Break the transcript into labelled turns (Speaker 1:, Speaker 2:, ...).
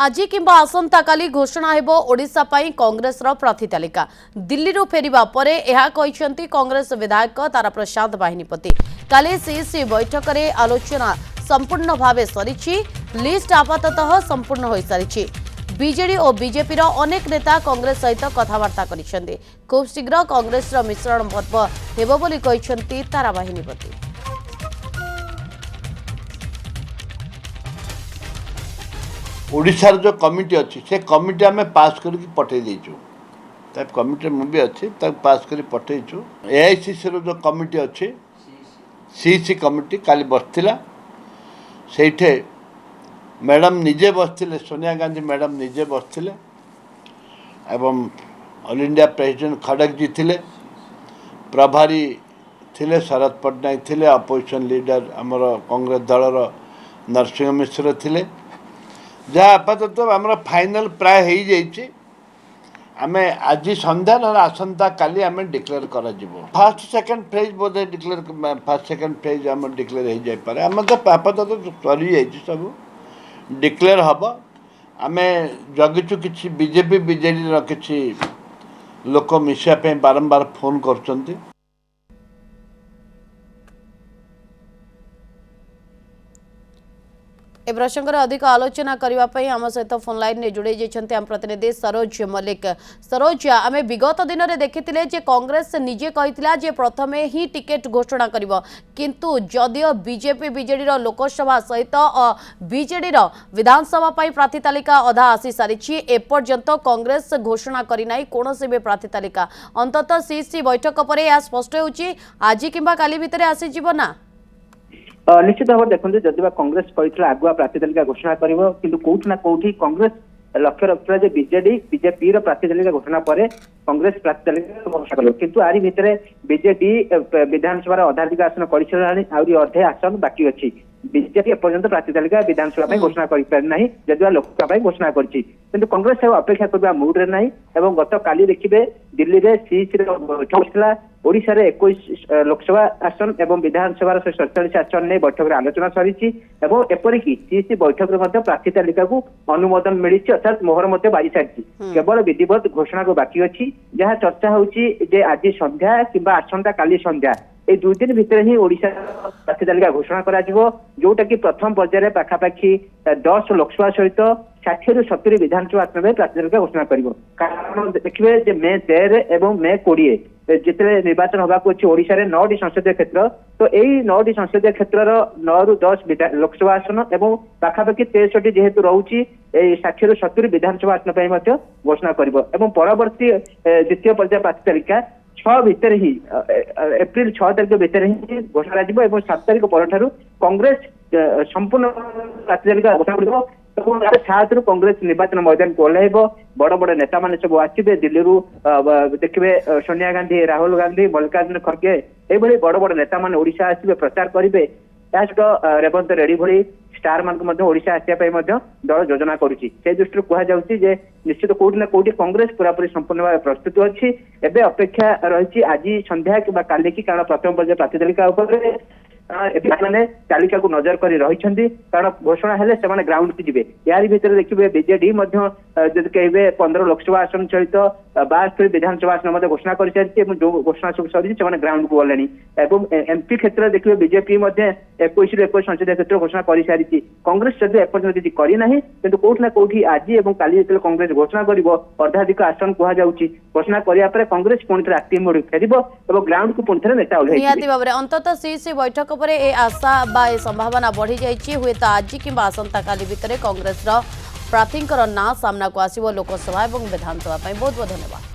Speaker 1: आज किंबा आसंता काली घोषणा हेबो ओडिशा पाई कांग्रेस रो प्रार्थी तालिका। दिल्ली रो फेरिबा परे एहा कहिसेंती कांग्रेस विधायक तारा प्रसाद बाहिनीपति। काली सीसी बैठक रे आलोचना संपूर्ण भावे सरिछि। लिस्ट आपाततः संपूर्ण होई सारिछि। बीजेडी और बीजेपी रो अनेक नेता कांग्रेस सहित कथबार्ता करिसेंती। खूब शीघ्र कांग्रेस रो मिश्रण पर्व हेबो बोली कहिसेंती तारा बाहिनीपति।
Speaker 2: ओडिशार जो कमिटी अच्छी से कमिटी आम पास करके पठे देचु कमिटी मुझे अच्छी पास कर पठेचु। एआईसीसी जो कमिटी अच्छी सीसी कमिटी काली बसला से मैडम निजे बसते सोनिया गांधी मैडम निजे बसते एवं ऑल इंडिया प्रेसिडेंट खड़ग जी थे प्रभारी थे शरद पट्टनायक थे अपोजिशन लीडर आमर कांग्रेस दलर नरसिंह मिश्र थे जहाँ आपातत आम फाइनाल प्राय हो जाइए। आम आज संध्या ना आसंता काली आम डिक्लेयर कर फास्ट सेकेंड फेज बोधे डिक्लेयर फास्ट सेकेंड फेज आम डिक्लेयर हो जापे आम तो आपातत सरी जाइए सब डिक्लेयर हम आम जगिचु कि बीजेपी बीजेडी किसी लोक मिसापे बारंबार फोन कर
Speaker 1: ए प्रसंग में अधिक आलोचना करने आम सहित फोन लाइन में जोड़े जाइए आम प्रतिनिधि सरोज मल्लिक। सरोज, आम विगत दिन में देखी कांग्रेस निजे कही प्रथम ही टिकेट घोषणा करिवो, किंतु जदियो बीजेपी बीजेडी लोकसभा सहित बीजेडी विधानसभा प्रार्थी तालिका अधा आसी सारी एपर्यंत कांग्रेस घोषणा करना कौन भी प्रार्थी तालिका अंततः सीसी बैठक पर यह स्पष्ट होची आज किंबा काली भितर आसीजिव ना।
Speaker 3: निश्चित भाव देखते जदि कांग्रेस कही आगुआ प्रार्थी तालिका घोषणा कर कौट ना कौटी कांग्रेस लक्ष्य रखा बीजेडी बीजेपी प्रार्थी तालिका घोषणा पर कांग्रेस प्रार्थी तालिका घोषणा कर किंतु आरी भितर बीजेडी विधानसभा अधाधिक आसन कर अधे आसन बाकी अच्छी बीजेपी एपर्यंत प्रार्थी तालिका विधानसभा घोषणा करना जदि लोकसभा घोषणा करछि कांग्रेस अपेक्षा करबा मूड रे नाही। एवं गत काली देखिबे दिल्ली रे सीसी बैठक ओडिशा रे 21 लोकसभा आसन एवं विधानसभा 47 आसन ने बैठक रे आलोचना सरिछि एवं एपरिकी सीसी बैठक रे मध्य प्रार्थी तालिका को अनुमोदन मिलिछि अर्थात मोहर मध्य बाजी सारिछि। केवल विधिवत घोषणा को बाकी अछि जहाँ चर्चा होछि जे आज संध्या किंबा आसंता काली संध्या ए 2 दिन भितर ही ओडिशा प्रार्थी तालिका घोषणा करा जिवो जोटा कि प्रथम पर्याय पाखापाखि 10 लोकसभा सहित 60 ରୁ 70 विधानसभा आसन में प्रार्थी तालिका घोषणा करिवो। कारण देखिबे जे मे 13 एवं मे 20 जितने निर्वाचन होगा ओडिशा रे 9टी संसदीय क्षेत्र तो यही 9टी संसदीय क्षेत्र 9 ରୁ 10 लोकसभा आसन एवं पाखापाखि 63 जेहेतु रोची 60 ରୁ 70 विधानसभा आसन पर घोषणा करिवो एवं परवर्ती द्वितीय पर्याय प्रार्थी तालिका 6 भितर ही एप्रिल 6 तारीख भितर ही घोषणा करा 7 तारीख पर कांग्रेस संपूर्ण प्रार्थी तालिका घोषणा करिवो। 7 ରୁ कांग्रेस निर्वाचन मैदान को ओह्लैब बड़ बड़ नेता मैंने सब आसवे दिल्ली देखिए सोनिया गांधी राहुल गांधी मल्लिकार्जुन खड़गे ये बड़ बड़ नेता मैंने ओडिशा आसवे प्रचार करेंगे सहित रेवंत रेड्डी भली स्टार मान ओडिशा आसापी दल योजना करुच्ची से दृष्टि कहुचे निश्चित कौटी ना कौटी कांग्रेस पूरापूरी संपूर्ण भाव प्रस्तुत अच्छी एवं अपेक्षा रही आज संध्या कि काली की कारण प्रथम पर्याय प्रार्थी तालिका मैंने तालिका को नजर कर रही कारण घोषणा हेले से ग्राउंड को जी यार भितर देखिए बीजेडी कहे 15 लोकसभा आसन सहित 72 विधानसभा आसन घोषणा कर सारी जो घोषणा सब सरी ग्राउंड को गले एमपी क्षेत्र में देखिए बीजेपी 21 ରୁ 21 संसदीय क्षेत्र घोषणा कर सारी कांग्रेस जदि एपर्यंत किसी करना कि कौट ना कौटी आज और काली जो कांग्रेस घोषणा कर अर्धाधिक आसन कहुच्छी घोषणा कराया कांग्रेस पुणी थे आक्टिव मोड फेर और ग्राउंड को पुणी थे नेता ओह्लैब
Speaker 1: अंततः सीसी बैठक पर ए आशा बा ए संभावना बढ़ी जाइए हुए तो आज किंबा आसंता काली भितर कांग्रेस प्रार्थी ना सामना को आसिबो लोकसभा और विधानसभा। बहुत बहुत धन्यवाद।